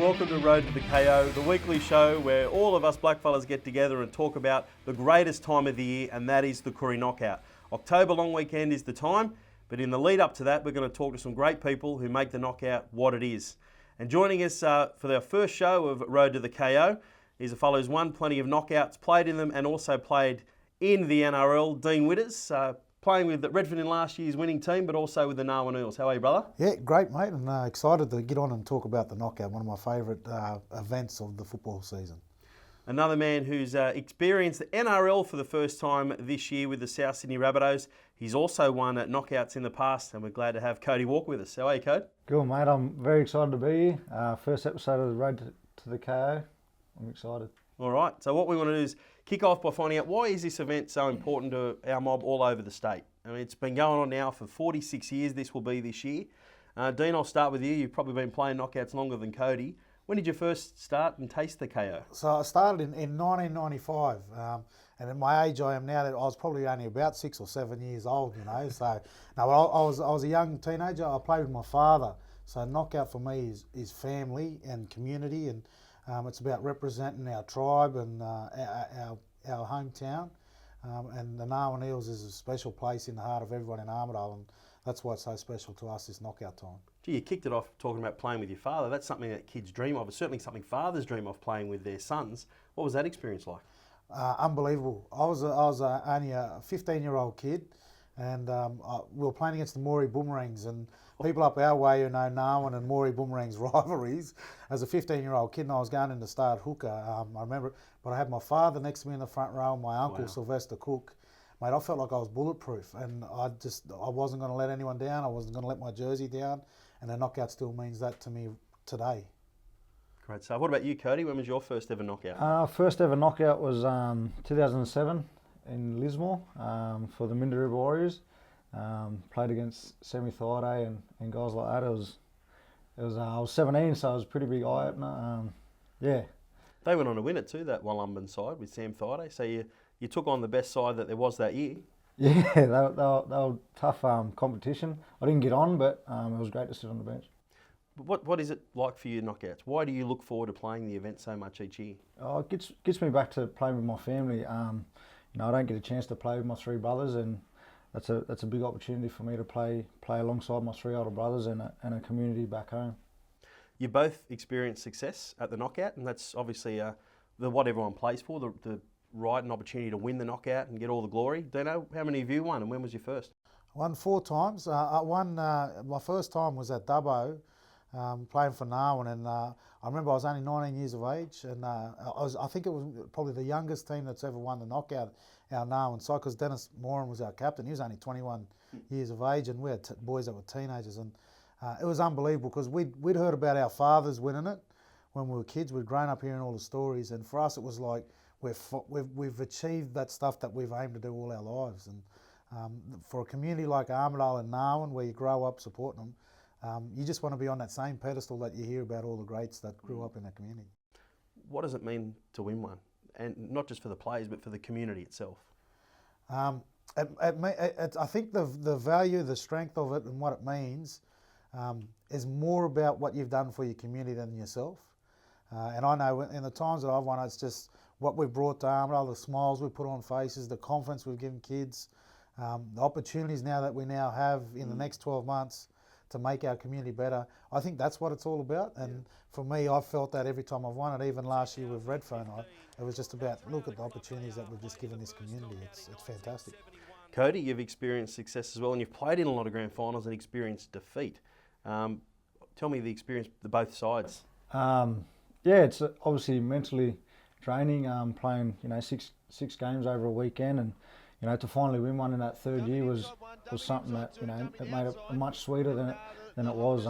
welcome to Road to the KO, the weekly show where all of us blackfellas get together and talk about the greatest time of the year, and that is the Koori Knockout. October long weekend is the time, but in the lead up to that, we're going to talk to some great people who make the knockout what it is. And joining us for our first show of Road to the KO is a fellow who's won plenty of knockouts, played in them, and also played in the NRL, Dean Widders, playing with Redfern in last year's winning team, but also with the Narwhal Eels. How are you, brother? Yeah, great, mate, and excited to get on and talk about the knockout, one of my favourite events of the football season. Another man who's experienced the NRL for the first time this year with the South Sydney Rabbitohs. He's also won at knockouts in the past, and we're glad to have Cody Walker with us. How are you, Cody? Good, mate. I'm very excited to be here. First episode of the Road to the KO. I'm excited. All right, so what we want to do is kick off by finding out, why is this event so important to our mob all over the state? I mean, it's been going on now for 46 years, this will be this year. Dean, I'll start with you. You've probably been playing knockouts longer than Cody. When did you first start and taste the KO? So I started in 1995, and at my age I am now, that I was probably only about 6 or 7 years old, you know. So no, I was a young teenager. I played with my father. So knockout for me is family and community, and it's about representing our tribe and our hometown. And the Narwhal Eels is a special place in the heart of everyone in Armidale, and that's why it's so special to us, this knockout time. Gee, you kicked it off talking about playing with your father. That's something that kids dream of. It's certainly something fathers dream of, playing with their sons. What was that experience like? Unbelievable. I was only a 15-year-old kid, and we were playing against the Koori Boomerangs, and people up our way who know Narwhal and Koori Boomerangs rivalries. As a 15-year-old kid, and I was going in to start hooker, I remember, but I had my father next to me in the front row, and my uncle, Sylvester Cooke. Mate, I felt like I was bulletproof, and I wasn't going to let anyone down. I wasn't going to let my jersey down, and the knockout still means that to me today. Great stuff. What about you, Cody? When was your first ever knockout? First ever knockout was 2007 in Lismore for the Minderibba Warriors. Played against Semi Thaiday and guys like that. I was 17, so it was a pretty big eye opener. Yeah. They went on to win it too, that Wollumban side with Sam Thaiday. So you took on the best side that there was that year. Yeah, they were tough competition. I didn't get on, but it was great to sit on the bench. What is it like for you, knockouts? Why do you look forward to playing the event so much each year? Oh, it gets me back to playing with my family. I don't get a chance to play with my three brothers, and that's a big opportunity for me to play alongside my three older brothers and a community back home. You both experienced success at the knockout, and that's obviously what everyone plays for, the right and opportunity to win the knockout and get all the glory. Do you know how many of you won, and when was your first? I won 4 times. I won, my first time was at Dubbo, playing for Narwhal, and I remember I was only 19 years of age, and I think it was probably the youngest team that's ever won the knockout, our Narwhal side, because Dennis Moran was our captain. He was only 21 years of age, and we had boys that were teenagers, and it was unbelievable because we'd heard about our fathers winning it when we were kids. We'd grown up hearing all the stories, and for us it was like we've achieved that stuff that we've aimed to do all our lives. And for a community like Armidale and Narwhal, where you grow up supporting them, you just want to be on that same pedestal that you hear about all the greats that grew up in that community. What does it mean to win one? And not just for the players, but for the community itself? I think the value, the strength of it and what it means is more about what you've done for your community than yourself. And I know in the times that I've won, it's just what we've brought to Armidale, the smiles we put on faces, the confidence we've given kids, the opportunities now that we now have in the next 12 months to make our community better. I think that's what it's all about. And for me, I've felt that every time I've won it, even last year with Redfern, it was just about, look at the opportunities that we've just given this community. It's fantastic. Cody, you've experienced success as well, and you've played in a lot of grand finals and experienced defeat. Tell me the experience, the both sides. Yeah, it's obviously mentally draining, playing 6 games over a weekend, and to finally win one in that third year was something that it made it much sweeter than it was.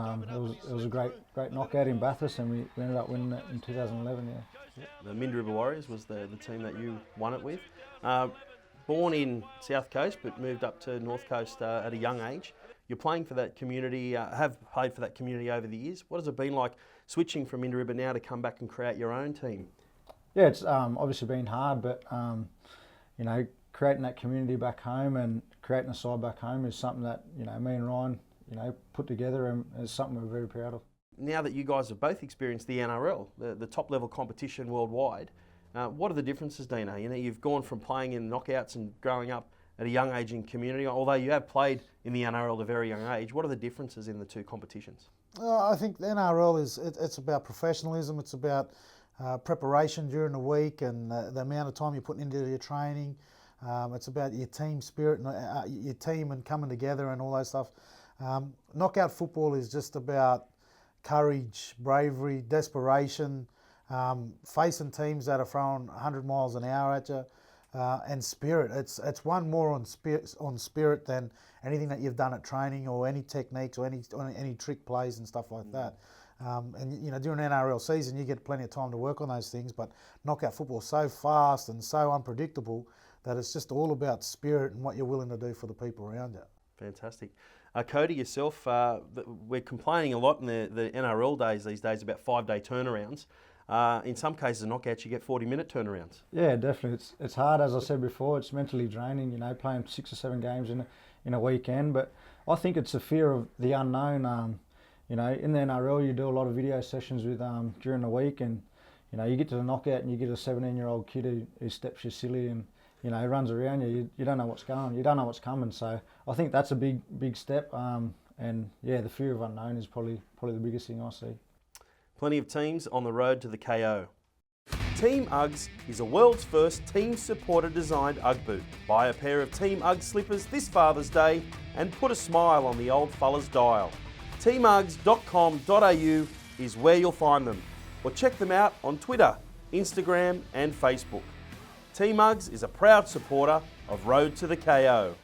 It was a great knockout in Bathurst, and we ended up winning it in 2011. Yeah. The Minderibba Warriors was the team that you won it with. Born in South Coast, but moved up to North Coast at a young age. You're playing for that community, have played for that community over the years. What has it been like switching from Minderibba now to come back and create your own team? Yeah, it's obviously been hard, but creating that community back home and creating a side back home is something that me and Ryan put together, and it's something we're very proud of. now that you guys have both experienced the NRL, the top level competition worldwide, what are the differences, Dino? You know, you've gone from playing in knockouts and growing up at a young age in community, although you have played in the NRL at a very young age. What are the differences in the two competitions? I think the NRL it's about professionalism. It's about preparation during the week and the amount of time you're putting into your training. It's about your team spirit and your team and coming together and all that stuff. Knockout football is just about courage, bravery, desperation, facing teams that are throwing 100 miles an hour at you, and spirit. It's one more on spirit than anything that you've done at training or any techniques or any trick plays and stuff like that. And you know, during NRL season, you get plenty of time to work on those things. But knockout football is so fast and so unpredictable that it's just all about spirit and what you're willing to do for the people around you. Fantastic. Cody, yourself, we're complaining a lot in the NRL days these days about 5-day turnarounds. In some cases, knockouts, you get 40-minute turnarounds. Yeah, definitely. It's hard, as I said before. It's mentally draining, you know, playing 6 or 7 games in a weekend. But I think it's a fear of the unknown. You know, in the NRL, you do a lot of video sessions with during the week, and you know, you get to the knockout and you get a 17-year-old kid who steps you silly and you know runs around you. You don't know what's going. You don't know what's coming. So I think that's a big step. And yeah, the fear of unknown is probably the biggest thing I see. Plenty of teams on the road to the KO. Team Uggs is a world's first team-supported designed Ugg boot. Buy a pair of Team Ugg slippers this Father's Day and put a smile on the old fella's dial. teamuggs.com.au is where you'll find them, or check them out on Twitter, Instagram and Facebook. Team Uggs is a proud supporter of Road to the KO.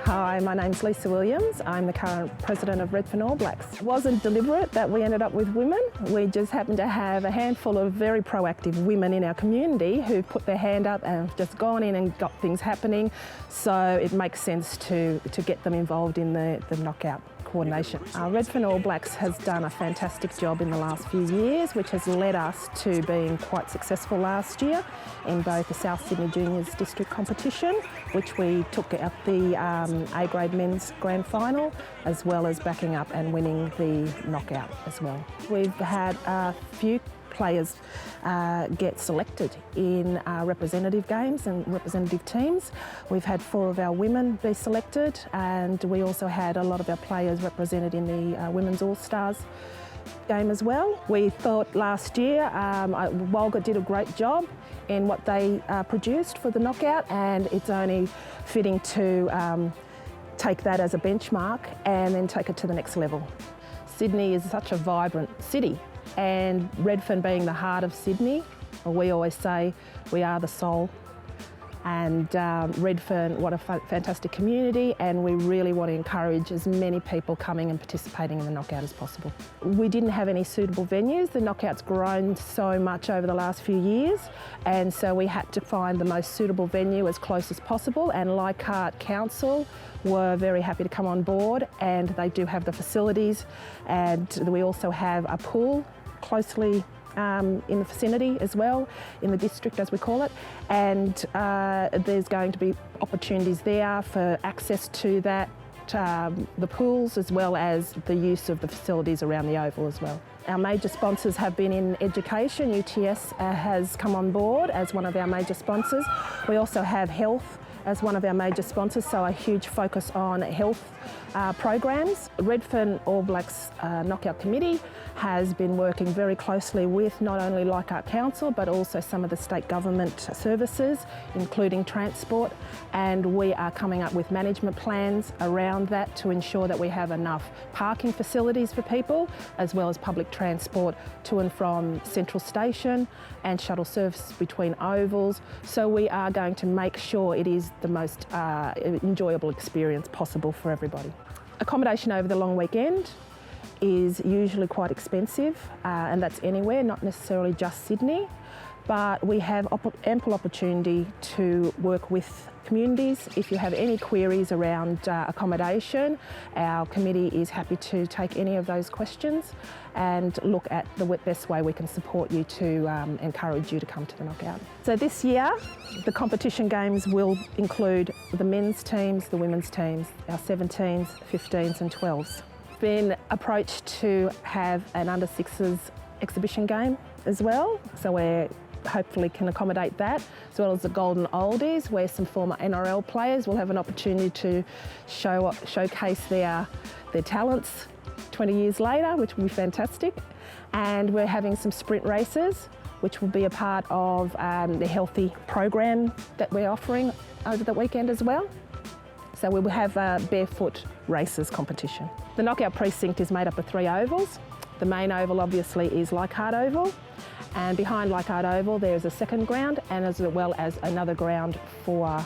Hi, my name's Lisa Williams. I'm the current president of Redfern All Blacks. It wasn't deliberate that we ended up with women. We just happened to have a handful of very proactive women in our community who put their hand up and have just gone in and got things happening. So it makes sense to get them involved in the knockout coordination. Redfern All Blacks has done a fantastic job in the last few years, which has led us to being quite successful last year in both the South Sydney Juniors District competition, which we took at the A-grade men's grand final, as well as backing up and winning the knockout as well. We've had a few players get selected in representative games and representative teams. We've had 4 of our women be selected, and we also had a lot of our players represented in the Women's All-Stars game as well. We thought last year Walga did a great job in what they produced for the knockout, and it's only fitting to take that as a benchmark and then take it to the next level. Sydney is such a vibrant city, and Redfern being the heart of Sydney, we always say we are the soul. And Redfern, what a fantastic community, and we really want to encourage as many people coming and participating in the knockout as possible. We didn't have any suitable venues. The knockout's grown so much over the last few years, and so we had to find the most suitable venue as close as possible, and Leichhardt Council were very happy to come on board, and they do have the facilities, and we also have a pool closely in the vicinity as well, in the district as we call it, and there's going to be opportunities there for access to that, the pools, as well as the use of the facilities around the oval as well. Our major sponsors have been in education. UTS has come on board as one of our major sponsors. We also have health as one of our major sponsors, so a huge focus on health programs. Redfern All Blacks Knockout Committee has been working very closely with not only Leichhardt Council but also some of the state government services, including transport, and we are coming up with management plans around that to ensure that we have enough parking facilities for people, as well as public transport to and from Central Station and shuttle service between ovals. So we are going to make sure it is the most enjoyable experience possible for everybody. Accommodation over the long weekend is usually quite expensive, and that's anywhere, not necessarily just Sydney. but we have ample opportunity to work with communities. If you have any queries around accommodation, our committee is happy to take any of those questions and look at the best way we can support you to encourage you to come to the knockout. So this year, the competition games will include the men's teams, the women's teams, our 17s, 15s and 12s. Been approached to have an under-6s exhibition game as well, so we're hopefully can accommodate that, as well as the Golden Oldies, where some former NRL players will have an opportunity to showcase their talents 20 years later, which will be fantastic. And we're having some sprint races, which will be a part of the healthy program that we're offering over the weekend as well. So we will have a barefoot races competition. The knockout precinct is made up of 3 ovals. The main oval obviously is Leichhardt Oval, and behind Leichhardt Oval there is a second ground, and as well as another ground for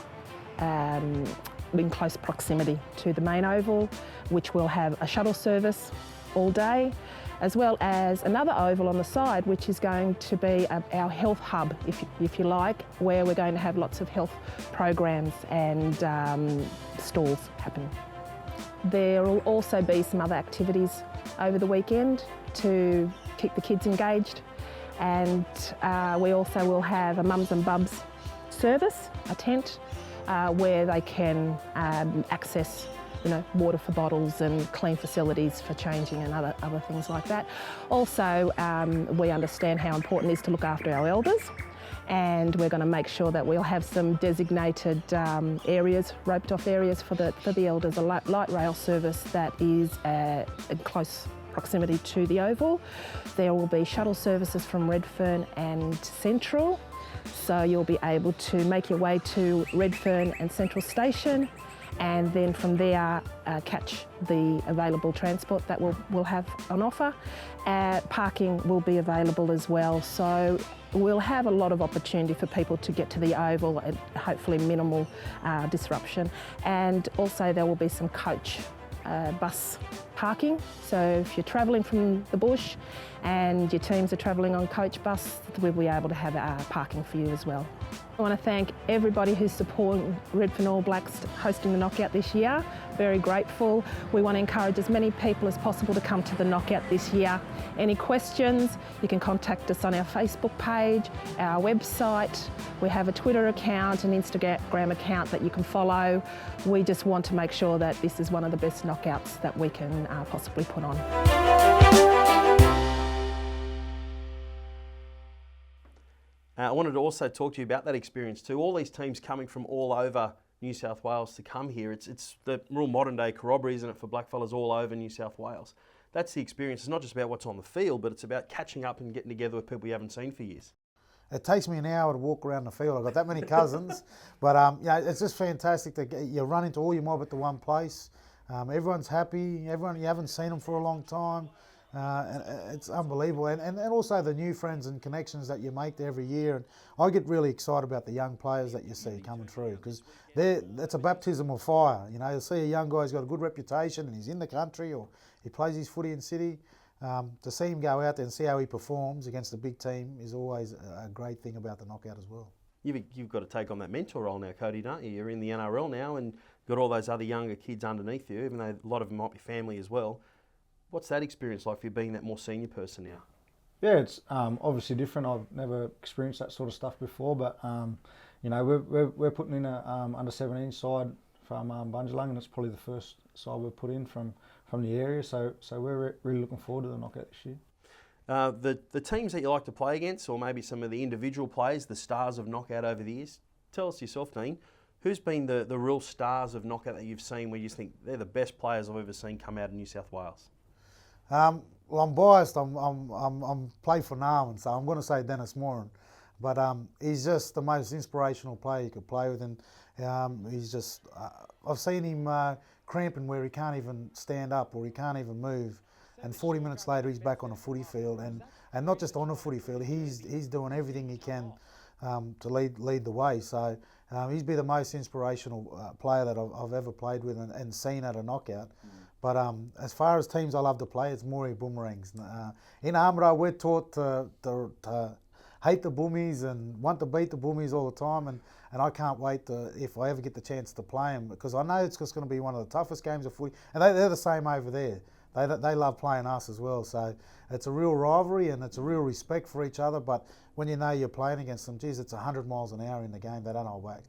in close proximity to the main oval, which will have a shuttle service all day, as well as another oval on the side, which is going to be our health hub, if you like, where we're going to have lots of health programs and stalls happening. There will also be some other activities over the weekend to keep the kids engaged, and we also will have a mums and bubs service, a tent, where they can access water for bottles and clean facilities for changing and other things like that. Also, we understand how important it is to look after our elders, and we're going to make sure that we'll have some designated areas, Rabbitohs areas for the elders, a light rail service that is in close proximity to the oval. There will be shuttle services from Redfern and Central, so you'll be able to make your way to Redfern and Central Station, and then from there catch the available transport that we'll have on offer. Parking will be available as well, so we'll have a lot of opportunity for people to get to the oval and hopefully minimal disruption. And also there will be some coach bus parking, so if you're travelling from the bush and your teams are travelling on coach bus, we'll be able to have parking for you as well. I want to thank everybody who's supporting Redfern All Blacks hosting the knockout this year. Very grateful. We want to encourage as many people as possible to come to the knockout this year. Any questions, you can contact us on our Facebook page, our website. We have a Twitter account, an Instagram account that you can follow. We just want to make sure that this is one of the best knockouts that we can possibly put on. I wanted to also talk to you about that experience too. All these teams coming from all over New South Wales to come here. It's the real modern day corroboree, isn't it, for blackfellas all over New South Wales. That's the experience. It's not just about what's on the field, but it's about catching up and getting together with people you haven't seen for years. It takes me an hour to walk around the field. I've got that many cousins, but it's just fantastic to you run into all your mob at the one place. Everyone's happy. Everyone, you haven't seen them for a long time. And it's unbelievable, and also the new friends and connections that you make there every year. And I get really excited about the young players that you see coming through, because that's a baptism of fire. You'll see a young guy who's got a good reputation and he's in the country or he plays his footy in city. To see him go out there and see how he performs against a big team is always a great thing about the knockout as well. You've got to take on that mentor role now, Cody, don't you? You're in the NRL now and got all those other younger kids underneath you, even though a lot of them might be family as well. What's that experience like for you being that more senior person now? Yeah, it's obviously different. I've never experienced that sort of stuff before, but we're putting in a under 17 side from Bunjalung, and it's probably the first side we've put in from the area. So we're really looking forward to the knockout this year. The teams that you like to play against, or maybe some of the individual players, the stars of knockout over the years. Tell us yourself, Dean. Who's been the real stars of knockout that you've seen where you think they're the best players I've ever seen come out of New South Wales? Well, I'm biased. I'm play for Narwhal, so I'm going to say Dennis Moran, but he's just the most inspirational player you could play with, and he's just. I've seen him cramping where he can't even stand up or he can't even move, and 40 minutes later he's back on a footy field, and not just on a footy field. He's doing everything he can to lead the way. So he's been the most inspirational player that I've ever played with and seen at a knockout. But as far as teams I love to play, it's Moree Boomerangs. In Armidale, we're taught to hate the Boomies and want to beat the Boomies all the time, and I can't wait if I ever get the chance to play them, because I know it's just going to be one of the toughest games of footy, and they're the same over there. They love playing us as well, so it's a real rivalry and it's a real respect for each other, but when you know you're playing against them, geez, it's 100 miles an hour in the game, they don't hold back.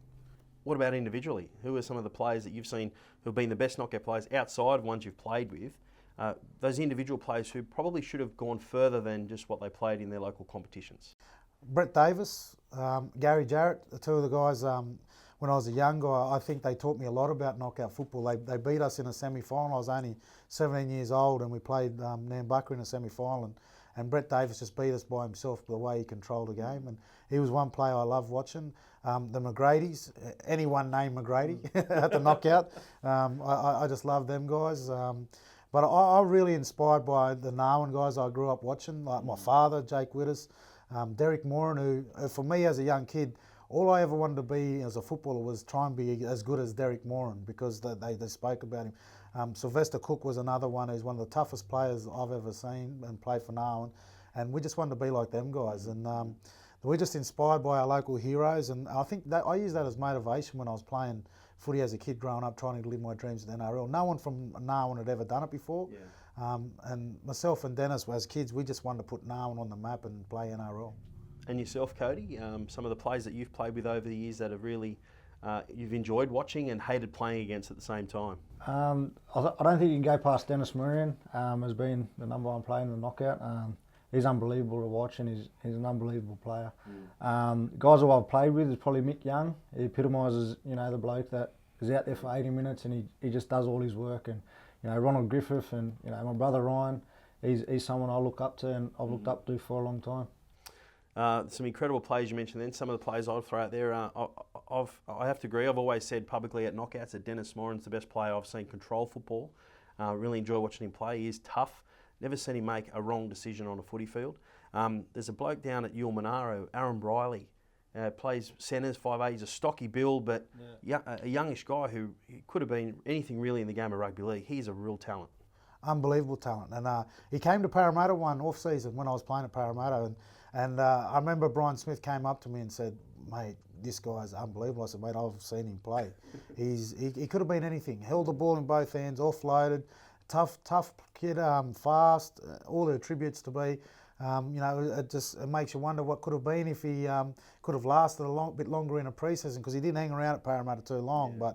What about individually? Who are some of the players that you've seen who have been the best knockout players outside of ones you've played with? Those individual players who probably should have gone further than just what they played in their local competitions. Brett Davis, Gary Jarrett, the two of the guys, when I was a young guy, I think they taught me a lot about knockout football. They beat us in a semi-final. I was only 17 years old and we played Nambucca in a semi-final, and Brett Davis just beat us by himself the way he controlled the game, and he was one player I loved watching. The McGrady's, anyone named McGrady at the knockout, I just love them guys. But I'm really inspired by the Narwhal guys I grew up watching, like my father, Jake Widders, Derek Moran, who for me as a young kid, all I ever wanted to be as a footballer was try and be as good as Derek Moran, because they spoke about him. Sylvester Cooke was another one who's one of the toughest players I've ever seen and played for Narwhal, and we just wanted to be like them guys. And we're just inspired by our local heroes, and I think that I used that as motivation when I was playing footy as a kid growing up, trying to live my dreams at NRL. No one from Narwhal had ever done it before. Yeah. And myself and Dennis, as kids, we just wanted to put Narwhal on the map and play NRL. And yourself, Cody, some of the players that you've played with over the years that have really you've enjoyed watching and hated playing against at the same time? I don't think you can go past Dennis Murrian as being the number one player in the knockout. He's unbelievable to watch, and he's an unbelievable player. Guys who I've played with is probably Mick Young. He epitomises, the bloke that is out there for 80 minutes and he just does all his work. And Ronald Griffith and my brother Ryan, he's someone I look up to and I've looked up to for a long time. Some incredible players you mentioned then. Some of the players I'll throw out there, I have to agree. I've always said publicly at knockouts that Dennis Moran's the best player I've seen control football. Really enjoy watching him play. He is tough. Never seen him make a wrong decision on a footy field. There's a bloke down at Ulmanaro, Aaron Briley, plays centres, 5'8". He's a stocky build, but a youngish guy who could have been anything really in the game of rugby league. He's a real talent. Unbelievable talent. And he came to Parramatta one off-season when I was playing at Parramatta. And I remember Brian Smith came up to me and said, "Mate, this guy's unbelievable." I said, "Mate, I've seen him play. He could have been anything. Held the ball in both hands, offloaded, tough kid, fast, all the attributes to be. It makes you wonder what could have been if he could have lasted a bit longer in a pre-season, because he didn't hang around at Parramatta too long. Yeah.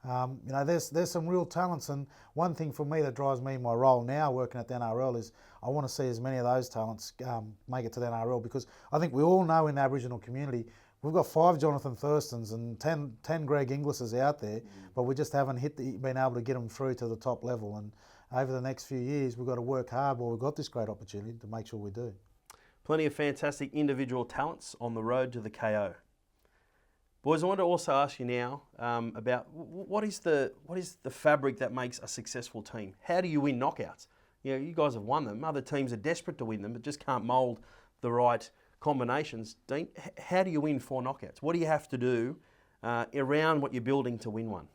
But there's some real talents, and one thing for me that drives me in my role now working at the NRL is I want to see as many of those talents make it to the NRL, because I think we all know in the Aboriginal community we've got 5 Jonathan Thurstons and 10 Greg Inglis's out there, but we just haven't been able to get them through to the top level. And over the next few years, we've got to work hard while we've got this great opportunity to make sure we do. Plenty of fantastic individual talents on the road to the KO. Boys, I want to also ask you now about what is the fabric that makes a successful team? How do you win knockouts? You guys have won them. Other teams are desperate to win them, but just can't mould the right combinations. Dean, how do you win 4 knockouts? What do you have to do around what you're building to win one?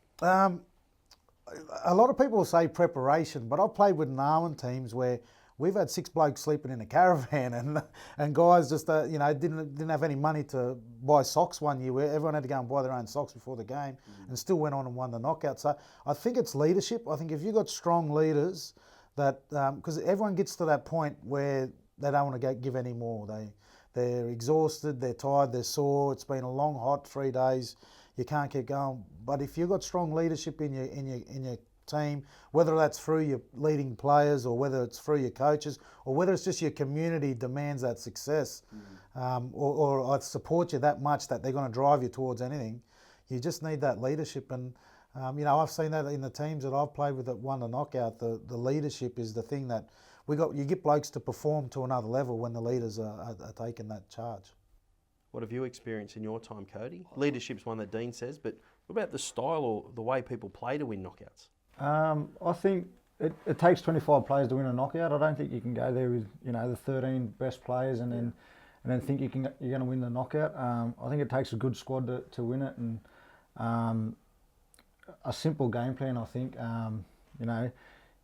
A lot of people will say preparation, but I've played with Narwhal teams where we've had 6 blokes sleeping in a caravan, and guys just didn't have any money to buy socks one year, where everyone had to go and buy their own socks before the game, and still went on and won the knockout. So I think it's leadership. I think if you've got strong leaders, that because everyone gets to that point where they don't want to give any more. They're exhausted, they're tired, they're sore. It's been a long, hot 3 days. You can't keep going. But if you've got strong leadership in your team, whether that's through your leading players or whether it's through your coaches or whether it's just your community demands that success, or support you that much that they're going to drive you towards anything, you just need that leadership. And I've seen that in the teams that I've played with that won the knockout. The leadership is the thing that you get blokes to perform to another level when the leaders are taking that charge. What have you experienced in your time, Cody? Leadership's one that Dean says, but what about the style or the way people play to win knockouts? I think it takes 25 players to win a knockout. I don't think you can go there with the 13 best players and then think you're going to win the knockout. I think it takes a good squad to win it, and a simple game plan. I think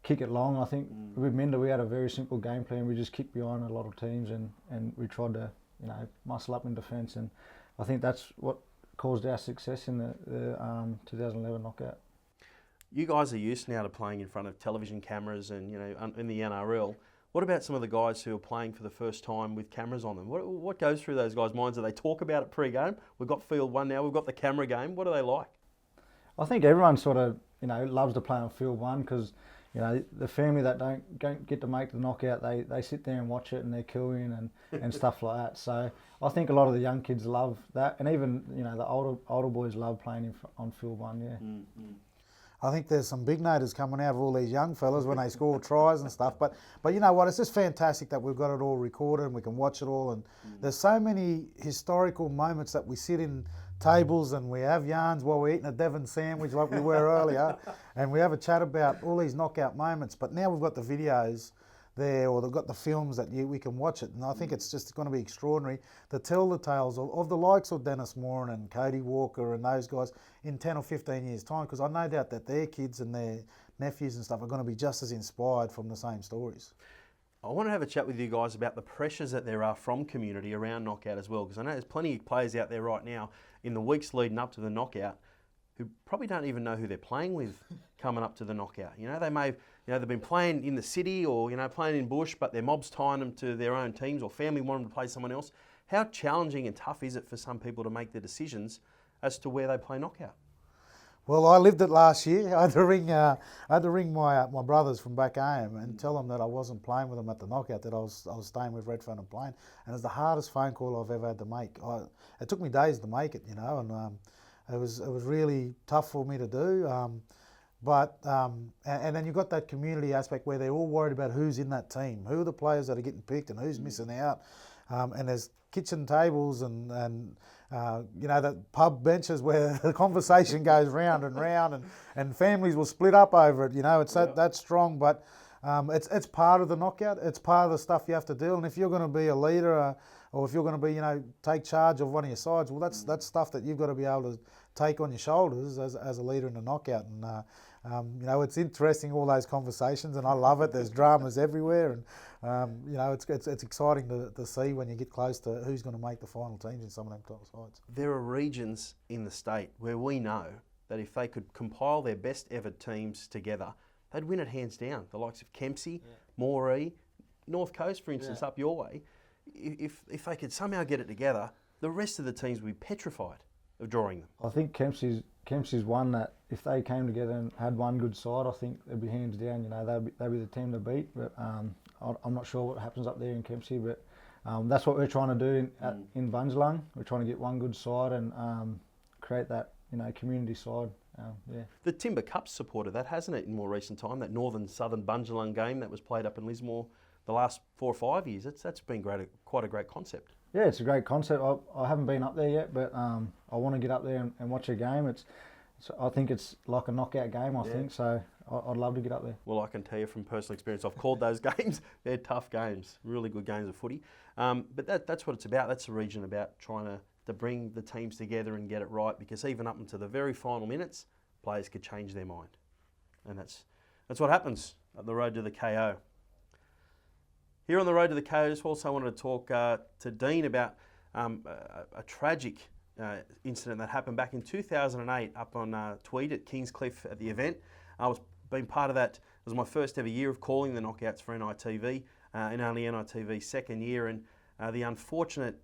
kick it long. I think with Minder we had a very simple game plan. We just kicked behind a lot of teams and we tried to you know, muscle up in defence, and I think that's what caused our success in the 2011 knockout. You guys are used now to playing in front of television cameras and, you know, in the NRL. What about some of the guys who are playing for the first time with cameras on them? What goes through those guys' minds? Do they talk about it pre-game? We've got field one now, we've got the camera game. What are they like? I think everyone sort of, you know, loves to play on field one because, you know, the family that don't get to make the knockout, they sit there and watch it and they're cooing and stuff like that. So I think a lot of the young kids love that, and even, you know, the older boys love playing on field one. Yeah. Mm-hmm. I think there's some big noters coming out of all these young fellas when they score tries and stuff. But you know what? It's just fantastic that we've got it all recorded and we can watch it all. And there's so many historical moments that we sit in tables and we have yarns while we're eating a Devon sandwich like we were earlier, and we have a chat about all these knockout moments. But now we've got the videos there, or they've got the films that we can watch it, and I think it's just going to be extraordinary to tell the tales of the likes of Dennis Moran and Cody Walker and those guys in 10 or 15 years' time, because I no doubt that their kids and their nephews and stuff are going to be just as inspired from the same stories. I want to have a chat with you guys about the pressures that there are from community around knockout as well, because I know there's plenty of players out there right now in the weeks leading up to the knockout who probably don't even know who they're playing with coming up to the knockout. You know, they may have, you know, they've been playing in the city or, you know, playing in bush, but their mob's tying them to their own teams, or family want them to play someone else. How challenging and tough is it for some people to make the decisions as to where they play knockout? Well, I lived it last year. I had to ring my brothers from back home and tell them that I wasn't playing with them at the knockout, that I was staying with Redfern and playing. And it was the hardest phone call I've ever had to make. It took me days to make it, you know, and it was really tough for me to do. And then you've got that community aspect where they're all worried about who's in that team, who are the players that are getting picked and who's missing out. And there's kitchen tables and you know, the pub benches where the conversation goes round and round, and families will split up over it. You know, it's that strong, but it's part of the knockout. It's part of the stuff you have to do. And if you're going to be a leader, or if you're going to be, you know, take charge of one of your sides, well, that's stuff that you've got to be able to take on your shoulders as a leader in a knockout. And you know, it's interesting, all those conversations, and I love it. There's dramas everywhere, and you know, it's exciting to see when you get close to who's going to make the final teams in some of them top sides. There are regions in the state where we know that if they could compile their best ever teams together, they'd win it hands down. The likes of Kempsey, Moree, North Coast, for instance, up your way. If they could somehow get it together, the rest of the teams would be petrified of drawing them. I think Kempsey's one that if they came together and had one good side, I think they'd be hands down. You know, they'd be the team to beat. But I'm not sure what happens up there in Kempsey, but that's what we're trying to do in Bunjalung. We're trying to get one good side and create that, you know, community side. The Timber Cup's supported that, hasn't it, in more recent time? That northern-southern Bunjalung game that was played up in Lismore the last 4 or 5 years. That's been quite a great concept. Yeah, it's a great concept. I haven't been up there yet, but I want to get up there and watch a game. I think it's like a knockout game, I think, so I'd love to get up there. Well, I can tell you from personal experience, I've called those games. They're tough games, really good games of footy. But that's what it's about. That's the region about trying to bring the teams together and get it right, because even up into the very final minutes, players could change their mind. And that's what happens up the road to the KO. Here on the road to the KO, I just also wanted to talk to Dean about a tragic incident that happened back in 2008 up on Tweed at Kingscliff at the event. I was being part of that. It was my first ever year of calling the knockouts for NITV, and only NITV's second year, and the unfortunate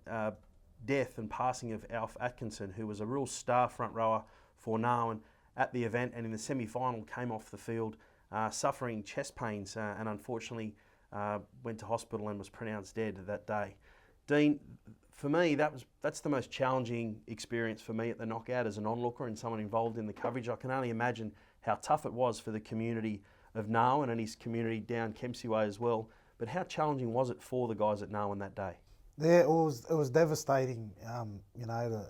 death and passing of Alf Atkinson, who was a real star front rower for Narwin at the event, and in the semi-final came off the field suffering chest pains and unfortunately went to hospital and was pronounced dead that day. Dean, for me, that's the most challenging experience for me at the knockout as an onlooker and someone involved in the coverage. I can only imagine how tough it was for the community of Narwin and his community down Kempsey Way as well. But how challenging was it for the guys at Narwin that day? Yeah, it was devastating, you know,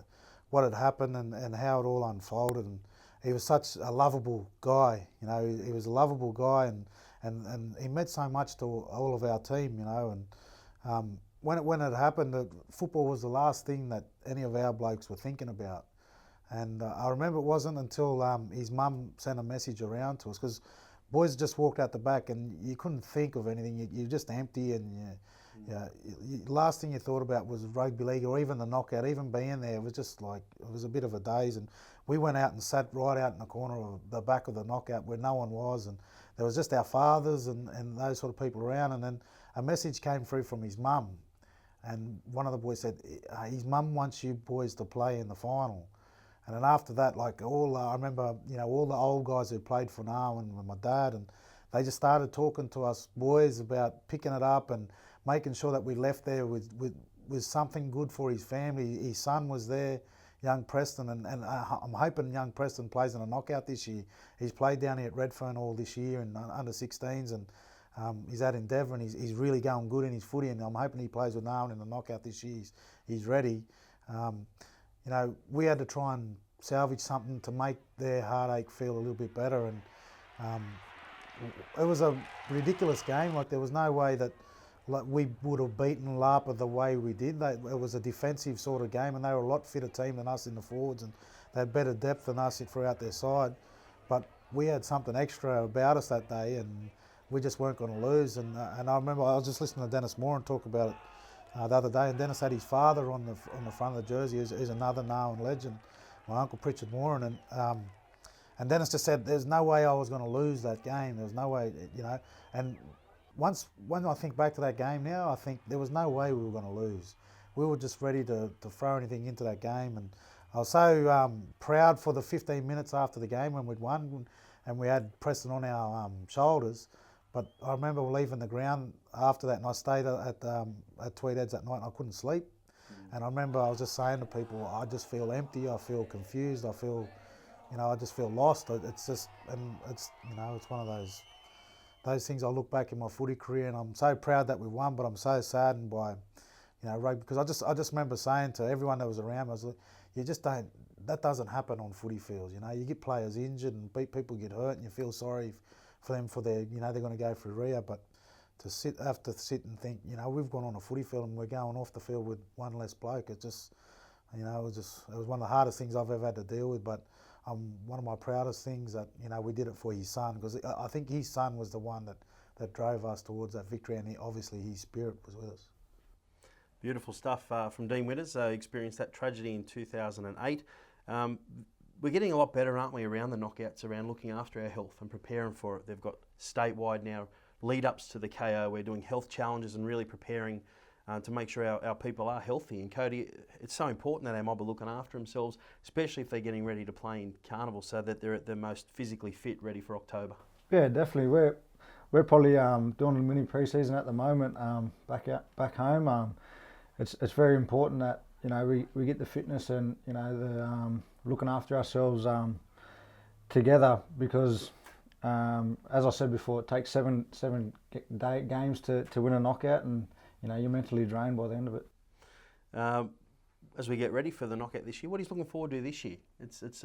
what had happened and how it all unfolded. And he was such a lovable guy, you know. He was a lovable guy, and he meant so much to all of our team, you know. And when it happened, football was the last thing that any of our blokes were thinking about. And I remember it wasn't until his mum sent a message around to us, because boys just walked out the back and you couldn't think of anything. You're just empty, and Yeah, last thing you thought about was rugby league or even the knockout. Even being there, it was just like, it was a bit of a daze. And we went out and sat right out in the corner of the back of the knockout where no one was, and there was just our fathers and those sort of people around. And then a message came through from his mum, and one of the boys said, his mum wants you boys to play in the final. And then after that, like I remember, all the old guys who played for Narwhal and my dad, and they just started talking to us boys about picking it up and making sure that we left there with something good for his family. His son was there, young Preston, and I'm hoping young Preston plays in a knockout this year. He's played down here at Redfern all this year in under 16s, and he's at Endeavour, and he's really going good in his footy, and I'm hoping he plays with Narwhal in the knockout this year. He's ready. We had to try and salvage something to make their heartache feel a little bit better, and it was a ridiculous game. Like, there was no way that we would have beaten Lapa the way we did. It was a defensive sort of game, and they were a lot fitter team than us in the forwards, and they had better depth than us throughout their side. But we had something extra about us that day, and we just weren't going to lose. And I remember I was just listening to Dennis Moran talk about it the other day, and Dennis had his father on the front of the jersey, who's another Narwhal legend, my uncle Pritchard Moran, and Dennis just said there's no way I was going to lose that game. There was no way, And when I think back to that game now, I think there was no way we were going to lose. We were just ready to throw anything into that game, and I was so proud for the 15 minutes after the game when we'd won, and we had Preston on our shoulders. But I remember leaving the ground after that, and I stayed at Tweed Heads that night, and I couldn't sleep. And I remember I was just saying to people, I just feel empty, I feel confused, I feel, I just feel lost. It's just, and it's one of those things I look back in my footy career, and I'm so proud that we won, but I'm so saddened by, rugby, because I just remember saying to everyone that was around me, I was like, that doesn't happen on footy fields. You get players injured and people get hurt, and you feel sorry for them for their, they're going to go through rehab, but to have to sit and think, we've gone on a footy field and we're going off the field with one less bloke. It just, it was one of the hardest things I've ever had to deal with, but one of my proudest things that, we did it for his son, because I think his son was the one that drove us towards that victory, and obviously his spirit was with us. Beautiful stuff from Dean Widders. Experienced that tragedy in 2008. We're getting a lot better, aren't we, around the knockouts, around looking after our health and preparing for it. They've got statewide now lead-ups to the KO. We're doing health challenges and really preparing to make sure our people are healthy. And Cody, it's so important that our mob are looking after themselves, especially if they're getting ready to play in Carnival, so that they're at their most physically fit, ready for October. Yeah, definitely. We're probably doing a mini pre-season at the moment back home. It's very important that we get the fitness and the looking after ourselves together, because as I said before, it takes seven games to win a knockout, and you're mentally drained by the end of it. As we get ready for the knockout this year, what are you looking forward to this year? It's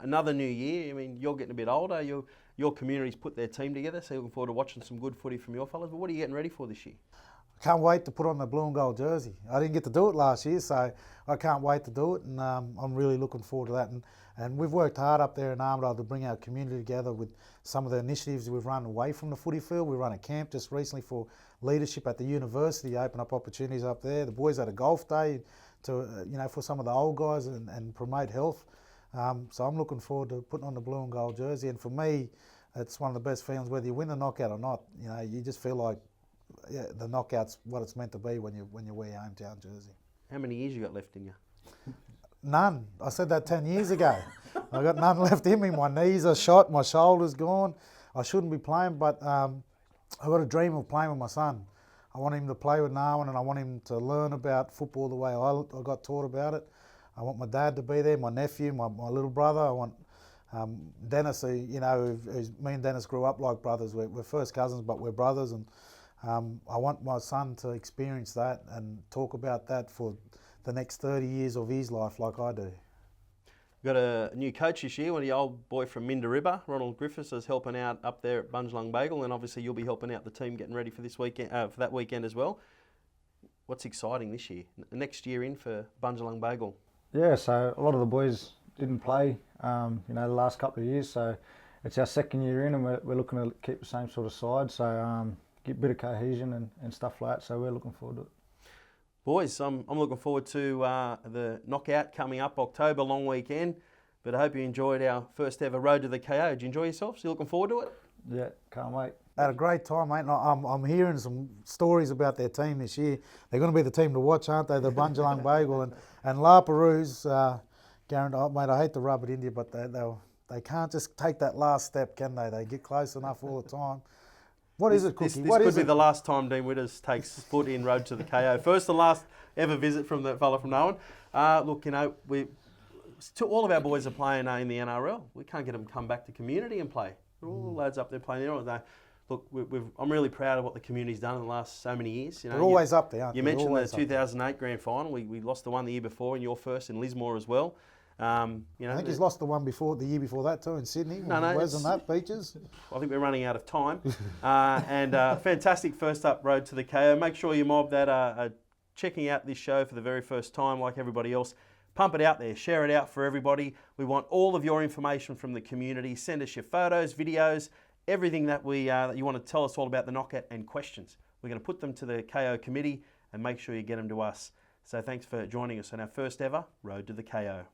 another new year. I mean, you're getting a bit older. Your community's put their team together, so you're looking forward to watching some good footy from your fellas. But what are you getting ready for this year? Can't wait to put on the blue and gold jersey. I didn't get to do it last year, so I can't wait to do it, and I'm really looking forward to that. And we've worked hard up there in Armidale to bring our community together with some of the initiatives we've run away from the footy field. We run a camp just recently for leadership at the university, open up opportunities up there. The boys had a golf day to for some of the old guys and promote health. So I'm looking forward to putting on the blue and gold jersey. And for me, it's one of the best feelings, whether you win the knockout or not. You just feel like the knockout's what it's meant to be when you wear your hometown jersey. How many years you got left in you? None. I said that 10 years ago. I got none left in me. My knees are shot, my shoulder's gone. I shouldn't be playing, but I've got a dream of playing with my son. I want him to play with Narwhal, and I want him to learn about football the way I got taught about it. I want my dad to be there, my nephew, my little brother. I want Dennis, who's me and Dennis grew up like brothers. We're first cousins, but we're brothers, and I want my son to experience that and talk about that for the next 30 years of his life like I do. Got a new coach this year, one of the old boy from Minda Ronald Griffiths, is helping out up there at Bunjalung Bagel, and obviously you'll be helping out the team getting ready for this weekend, for that weekend as well. What's exciting this year? Next year in for Bunjalung Bagel? Yeah, so a lot of the boys didn't play, the last couple of years, so it's our second year in, and we're looking to keep the same sort of side. So get a bit of cohesion and stuff like that. So we're looking forward to it. Boys, I'm looking forward to the knockout coming up October, long weekend. But I hope you enjoyed our first ever Road to the KO. Did you enjoy yourselves? You looking forward to it? Yeah, can't wait. Had a great time, mate. And I'm hearing some stories about their team this year. They're going to be the team to watch, aren't they? The Bunjalung Bagel and Laperoos. Guaranteed, mate, I hate to rub it into you, but they can't just take that last step, can they? They get close enough all the time. What is it, Cookie? This could be the last time Dean Widders takes foot in Road to the KO. First and last ever visit from the fella from Nolan. Look, you know, all of our boys are playing in the NRL. We can't get them to come back to community and play. All the lads up there playing there. Look, I'm really proud of what the community's done in the last so many years. You know, they're always up there, aren't they? You mentioned the 2008 grand final. We lost the one the year before, and your first in Lismore as well. You know, I think he's lost the one the year before that too in Sydney. No, wasn't that Beaches? I think we're running out of time. Fantastic first up Road to the KO. Make sure you mob that are checking out this show for the very first time, like everybody else. Pump it out there, share it out for everybody. We want all of your information from the community. Send us your photos, videos, everything that that you want to tell us all about the knockout and questions. We're going to put them to the KO committee and make sure you get them to us. So thanks for joining us on our first ever Road to the KO.